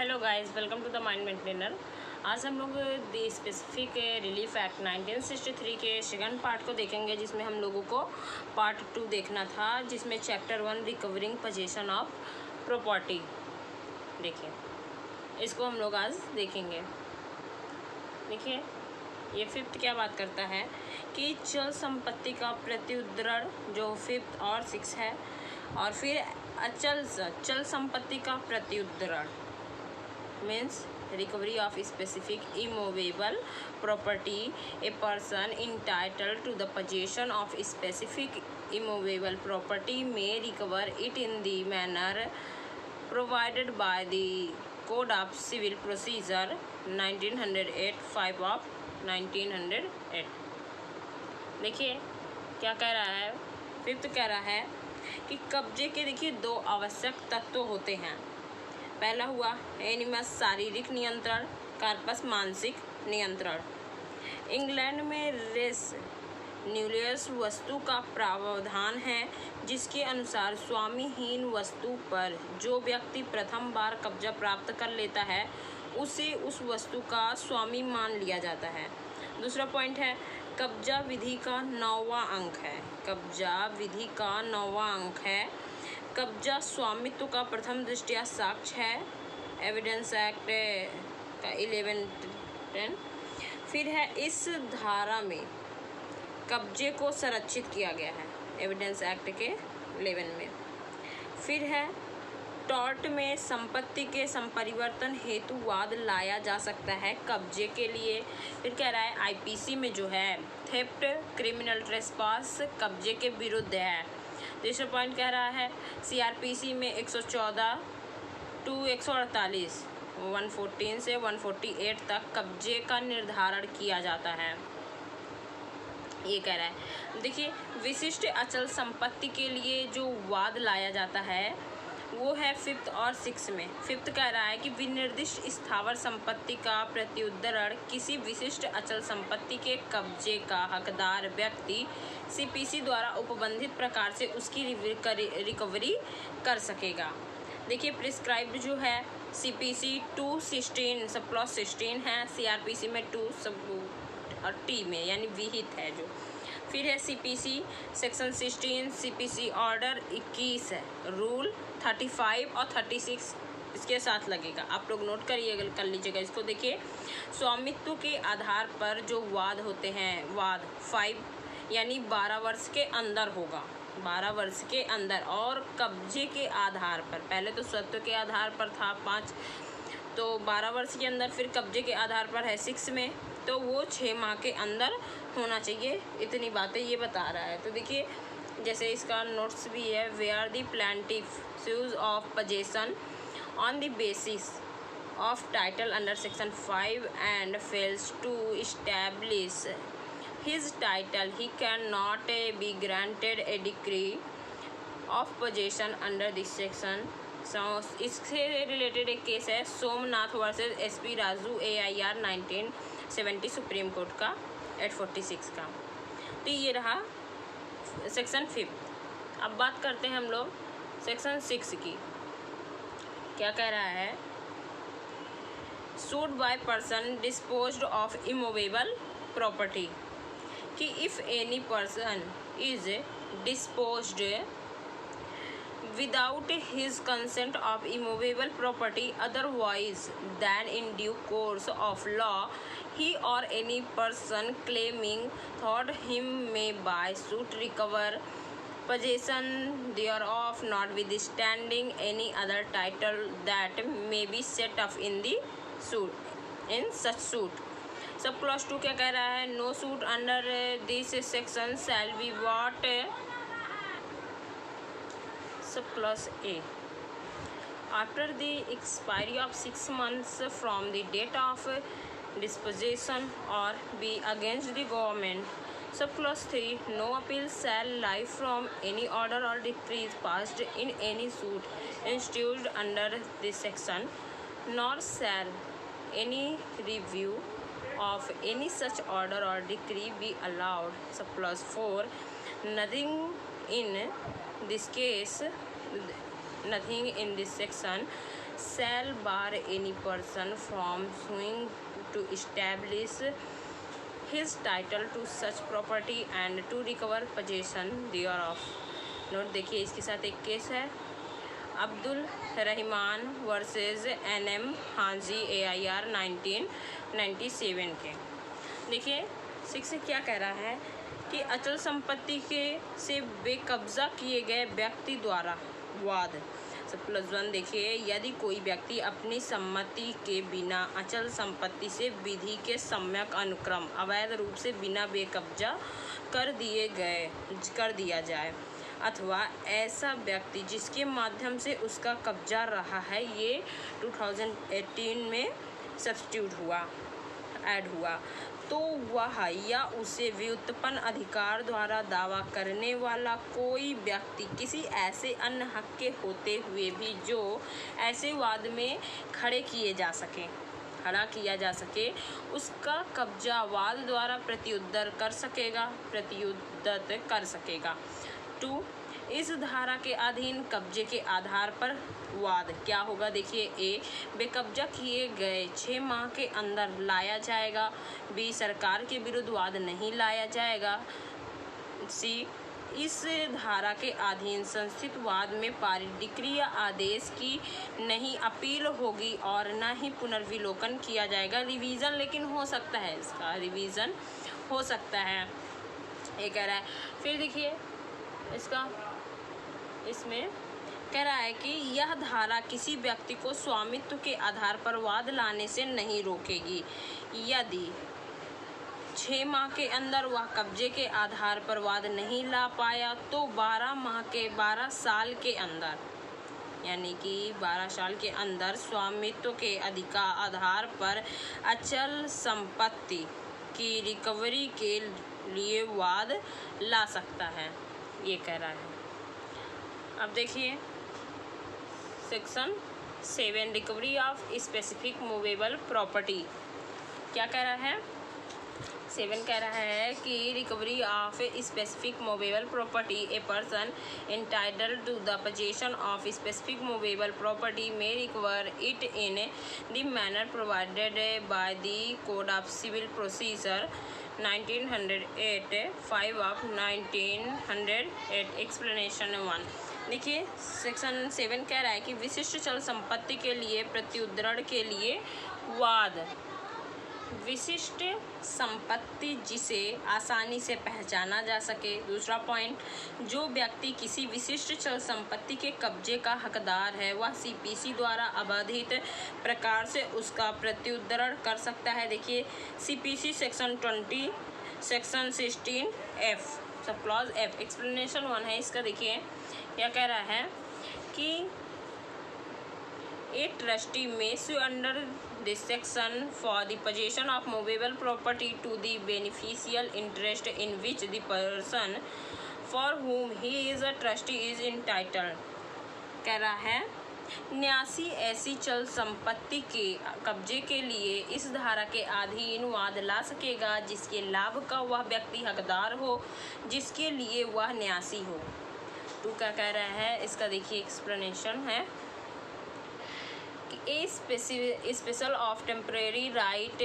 Hello guys, welcome to the mind maintainer. आज हम लोग द स्पेसिफिक रिलीफ एक्ट 1963 के सेकंड पार्ट को देखेंगे, जिसमें हम लोगों को पार्ट 2 देखना था, जिसमें chapter 1 recovering position of property. देखिए, इसको हम लोग आज देखेंगे। देखिए, ये फिफ्थ क्या बात करता है कि चल संपत्ति का प्रत्युद्धरण, जो फिफ्थ और 6 है, और फिर चल संपत्ति का प्रत्युद्धरण means recovery of specific immovable property. A person entitled to the possession of specific immovable property may recover it in the manner provided by the Code of Civil Procedure 1908 5 of 1908। देखिए क्या कह रहा है, फिफ्थ कह रहा है कि कब्जे के देखिए दो आवश्यक तत्व होते हैं। पहला हुआ एनिमस शारीरिक नियंत्रण, कार्पस मानसिक नियंत्रण। इंग्लैंड में रेस न्यूलियस वस्तु का प्रावधान है, जिसके अनुसार स्वामीहीन वस्तु पर जो व्यक्ति प्रथम बार कब्जा प्राप्त कर लेता है उसे उस वस्तु का स्वामी मान लिया जाता है। दूसरा पॉइंट है कब्जा विधि का 9वां अंक है। कब्जा विधि का 9वां अंक है। कब्जा स्वामित्व का प्रथम दृष्टया साक्ष्य है, एविडेंस एक्ट का 1110। फिर है इस धारा में कब्जे को संरक्षित किया गया है, एविडेंस एक्ट के 11 में। फिर है टॉर्ट में संपत्ति के संपरिवर्तन हेतु वाद लाया जा सकता है कब्जे के लिए। फिर कह रहा है आईपीसी में जो है थेफ्ट, क्रिमिनल ट्रेसपास कब्जे के विरुद्ध है। तीसरा पॉइंट कह रहा है सीआरपीसी में 114 टू 148 114 से 148 तक कब्जे का निर्धारण किया जाता है। ये कह रहा है। देखिए, विशिष्ट अचल संपत्ति के लिए जो वाद लाया जाता है वो है फिफ्थ और 6 में। फिफ्थ कह रहा है कि विनिर्दिष्ट स्थावर संपत्ति का प्रत्युद्धरण किसी विशिष्ट अचल संपत्ति के कब्जे का हकदार व्यक्ति सीपीसी द्वारा उपबंधित प्रकार से उसकी रिकवरी कर सकेगा। देखिए, प्रिस्क्राइब्ड जो है सीपीसी 216 सब क्लॉज 16 है, सीआरपीसी में 2 सब और टी में यानी विहित है जो। फिर है सीपीसी सेक्शन 16, सीपीसी ऑर्डर 21 है, रूल 35 और 36 इसके साथ लगेगा। आप लोग नोट करिएगा, कर लीजिएगा इसको। देखिए, स्वामित्व के आधार पर जो वाद होते हैं, वाद 5 यानी 12 वर्ष के अंदर होगा, 12 वर्ष के अंदर। और कब्जे के आधार पर, पहले तो स्वत्व के आधार पर था 5, तो 12 वर्ष के अंदर। फिर कब्जे के आधार पर है 6 में, तो वो 6 माह के अंदर होना चाहिए। इतनी बातें ये बता रहा है। तो देखिए, जैसे इसका नोट्स भी है, where the plaintiff sues of possession on the basis of title under section 5 and fails to establish his title, he cannot be granted a degree of possession under this section। इससे related एक case है Somnath versus SP Raju AIR 1970 supreme court का 846 का। तो ये रहा section 5। अब बात करते हैं हम लोग सेक्शन 6 की। क्या कह रहा है, suit by person disposed of immovable property, कि if any person is disposed without his consent of immovable property otherwise than in due course of law, he or any person claiming thought him may by suit recover possession thereof, notwithstanding any other title that may be set off in the suit, in such suit। Sub clause 2 क्या कह रहा है, no suit under this section shall be what. Sub clause A, after the expiry of 6 months from the date of dispossession or B against the government. Sub clause 3, no appeal shall lie from any order or decrees passed in any suit institute under this section, nor shall any review of any such order or decree be allowed। Sub clause 4, nothing in this case, nothing in this section shall bar any person from suing to establish his title to such property and to recover possession thereof। Note देखिए, इसके साथ एक case है Abdul Rahman versus NM हाजी AIR 1997 के। देखिए 6 क्या कह रहा है कि अचल संपत्ति के से बेकब्जा किए गए व्यक्ति द्वारा वाद। +1 देखिए, यदि कोई व्यक्ति अपनी सम्मति के बिना अचल संपत्ति से विधि के सम्यक अनुक्रम अवैध रूप से बिना बेकब्जा कर दिया जाए, अथवा ऐसा व्यक्ति जिसके माध्यम से उसका कब्जा रहा है, ये 2018 में सब्स्टिट्यूट ऐड हुआ, तो वह या उसे व्युत्पन्न अधिकार द्वारा दावा करने वाला कोई व्यक्ति किसी ऐसे अन्य हक के होते हुए भी जो ऐसे वाद में खड़ा किया जा सके उसका कब्जा वाद द्वारा प्रत्युत्तर कर सकेगा। 2 इस धारा के अधीन कब्जे के आधार पर वाद क्या होगा। देखिए ए, बेकब्जा किए गए 6 माह के अंदर लाया जाएगा। बी, सरकार के विरुद्ध वाद नहीं लाया जाएगा। सी, इस धारा के अधीन संस्थित वाद में पारिडिक्री या आदेश की नहीं अपील होगी और न ही पुनर्विलोकन किया जाएगा। रिवीजन लेकिन हो सकता है, इसका रिवीजन हो सकता है, ये कह रहा है। फिर देखिए इसमें कह रहा है कि यह धारा किसी व्यक्ति को स्वामित्व के आधार पर वाद लाने से नहीं रोकेगी। यदि 6 माह के अंदर वह कब्जे के आधार पर वाद नहीं ला पाया तो 12 साल के अंदर, यानी कि 12 साल के अंदर स्वामित्व के आधार पर अचल संपत्ति की रिकवरी के लिए वाद ला सकता है, ये कह रहा है। अब देखिए section 7 recovery of specific movable property क्या कह रहा है। 7 कह रहा है कि recovery of specific movable property, a person entitled to the possession of specific movable property may recover it in the manner provided by the code of civil procedure 1908 5 of 1908। Explanation 1। देखिए section 7 कह रहा है कि विशिष्ट चल संपत्ति के लिए प्रत्युद्धरण के लिए वाद। विशिष्ट संपत्ति जिसे आसानी से पहचाना जा सके। दूसरा पॉइंट, जो व्यक्ति किसी विशिष्ट चल संपत्ति के कब्जे का हकदार है वह CPC द्वारा अबाधित प्रकार से उसका प्रत्युद्धरण कर सकता है। देखिए CPC section 20 section 16F sub clause F। Explanation 1 है इसका। देखिए क्या कह रहा है कि a trustee may sue under this section for the possession of movable property to the beneficial interest in which the person for whom he is a trustee is entitled। कह रहा है न्यासी ऐसी चल संपत्ति के कब्जे के लिए इस धारा के अधीन वाद ला सकेगा जिसके लाभ का वह व्यक्ति हकदार हो जिसके लिए वह न्यासी हो। 2 क्या कह रहा है इसका। देखिए एक्सप्लेनेशन है A special of temporary right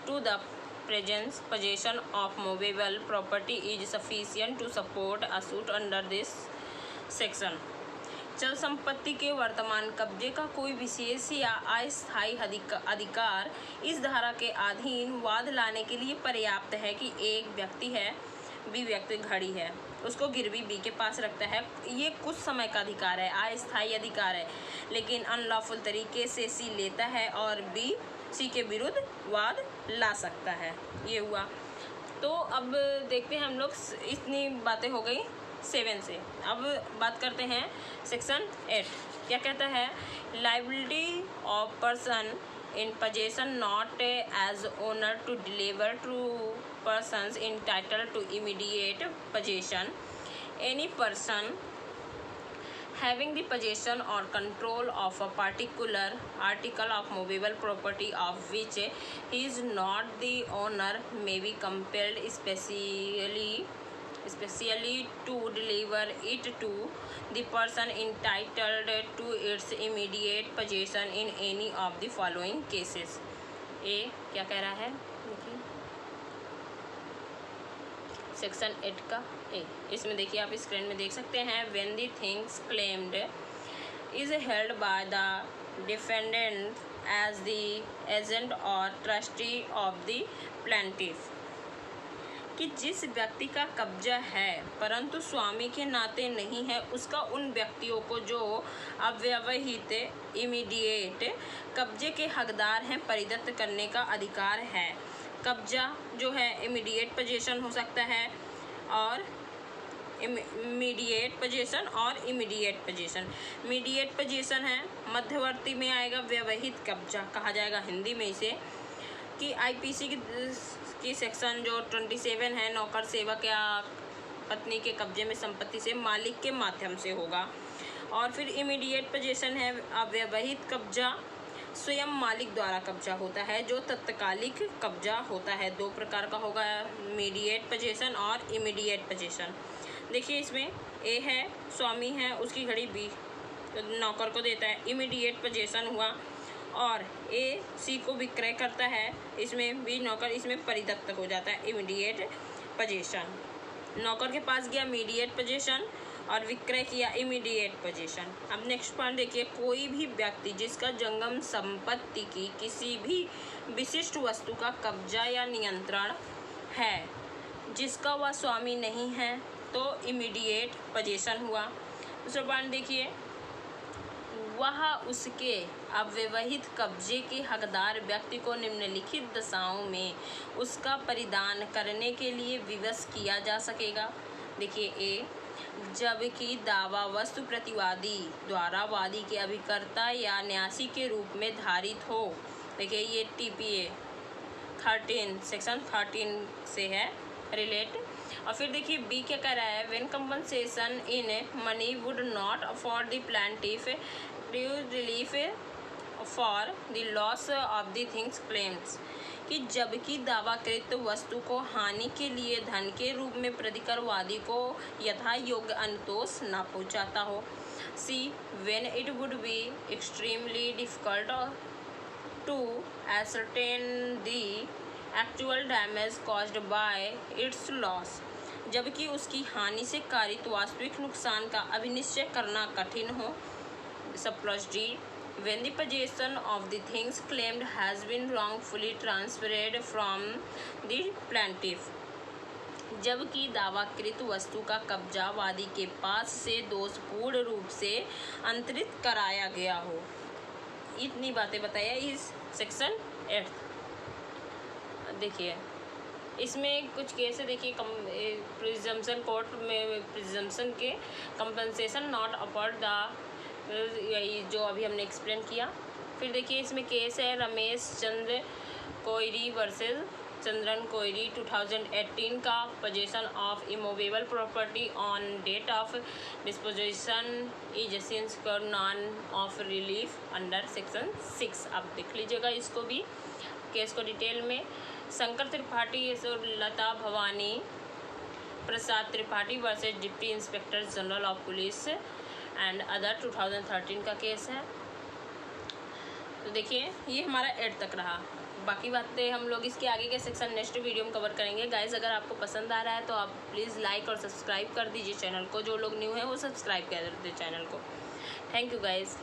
to the possession of movable property is sufficient to support a suit under this section। चल संपत्ति के वर्तमान कब्जे का कोई विशेष या अस्थायी अधिकार इस धारा के अधीन वाद लाने के लिए पर्याप्त है कि एक व्यक्ति है, B व्यक्ति घड़ी है, उसको गिरवी B के पास रखता है। ये कुछ समय का अधिकार है, अस्थायी अधिकार है, लेकिन अनलॉफुल तरीके से C लेता है और B C के विरुद्ध वाद ला सकता है। ये हुआ। तो अब देखते हैं हम लोग, इतनी बातें हो गई 7 से। अब बात करते हैं सेक्शन 8 क्या कहता है। Liability of person in possession not as owner to deliver to persons entitled to immediate possession। Any person having the possession or control of a particular article of movable property of which he is not the owner may be compelled specially to deliver it to the person entitled to its immediate possession in any of the following cases. A क्या कह रहा है देखिए, section 8 का ए, इसमें देखिए आप screen में देख सकते हैं, when the things claimed is held by the defendant as the agent or trustee of the plaintiff, कि जिस व्यक्ति का कब्जा है परंतु स्वामी के नाते नहीं है, उसका उन व्यक्तियों को जो अव्यवहित इमीडिएट कब्जे के हकदार हैं परिदत्त करने का अधिकार है। कब्जा जो है इमीडिएट पोजीशन हो सकता है और इमीडिएट पोजीशन और इमीडिएट पोजीशन। इमीडिएट पोजीशन है मध्यवर्ती में आएगा, व्यवहित कब्जा कहा जाएगा हिंदी में इसे, कि आईपीसी की सेक्शन जो 27 है, नौकर सेवक या पत्नी के कब्जे में संपत्ति से मालिक के माध्यम से होगा। और फिर इमीडिएट पोजीशन है अव्यवहित कब्जा, स्वयं मालिक द्वारा कब्जा होता है, जो तत्कालिक कब्जा होता है। दो प्रकार का होगा, इमीडिएट पोजीशन और इमीडिएट पोजीशन। देखिए इसमें ए है, स्वामी है, उसकी घड़ी बी नौकर को देता है, इमीडिएट पोजीशन हुआ, और ए सी को विक्रय करता है, इसमें बी नौकर इसमें परिदत्त हो जाता है, इमीडिएट पोजीशन। नौकर के पास गया इमीडिएट पोजीशन और विक्रय किया इमीडिएट पोजीशन। अब नेक्स्ट पॉइंट देखिए, कोई भी व्यक्ति जिसका जंगम संपत्ति की किसी भी विशिष्ट वस्तु का कब्जा या नियंत्रण है, जिसका वह स्वामी नहीं है, तो इमीडिएट पोजीशन हुआ। दूसरा पॉइंट देखिए, वह उसके अव्यवहित कब्जे के हकदार व्यक्ति को निम्नलिखित दशाओं में उसका परिधान करने के लिए विवश किया जा सकेगा। देखिए ए, जबकि दावा वस्तु प्रतिवादी द्वारा वादी के अभिकर्ता या न्यासी के रूप में धारित हो। देखिए ये टीपीए 13 सेक्शन 13 से है रिलेट। और फिर देखिए बी क्या कह रहा है, when compensation in money would not afford the plaintiff due relief for the loss of the things claims, कि जबकि दावाकृत वस्तु को हानि के लिए धन के रूप में प्रतिकरवादी को यथा योग्य अनुतोष न पहुँचाता हो। C, when it would be extremely difficult to ascertain the actual damage caused by its loss, जबकि उसकी हानि से कारित वास्तविक नुकसान का अभिनिश्चय करना कठिन हो। सब plus D, when the possession of the things claimed has been wrongfully transferred from the plaintiff, जबकि दावाकृत वस्तु का कब्जा वादी के पास से दोषपूर्ण रूप से अंतरित कराया गया हो। इतनी बातें बताया इस सेक्शन 8। देखिए इसमें कुछ केस है, देखिए प्रिजम्पशन कोर्ट में प्रिजम्पशन के कंपनसेशन नॉट अफोर्ड द, यही जो अभी हमने एक्सप्लेन किया। फिर देखिए इसमें केस है रमेश चंद्र कोयरी वर्सेस चंद्रन कोयरी 2018 का, possession of immovable property on date of disposition is since none of relief under section 6। आप देख लीजिएगा इसको भी, केस को डिटेल में। Shankar Tripathi Lata Bhavani Prasad Tripathi versus deputy inspector general of police and other 2013 का केस है। तो देखिए ये हमारा 8 तक रहा, बाकी बातें हम लोग इसके आगे के सेक्शन नेक्स्ट वीडियो में कवर करेंगे। गाइज अगर आपको पसंद आ रहा है तो आप प्लीज़ लाइक और सब्सक्राइब कर दीजिए चैनल को, जो लोग न्यू हैं वो सब्सक्राइब कर दीजिए चैनल को। Thank you guys.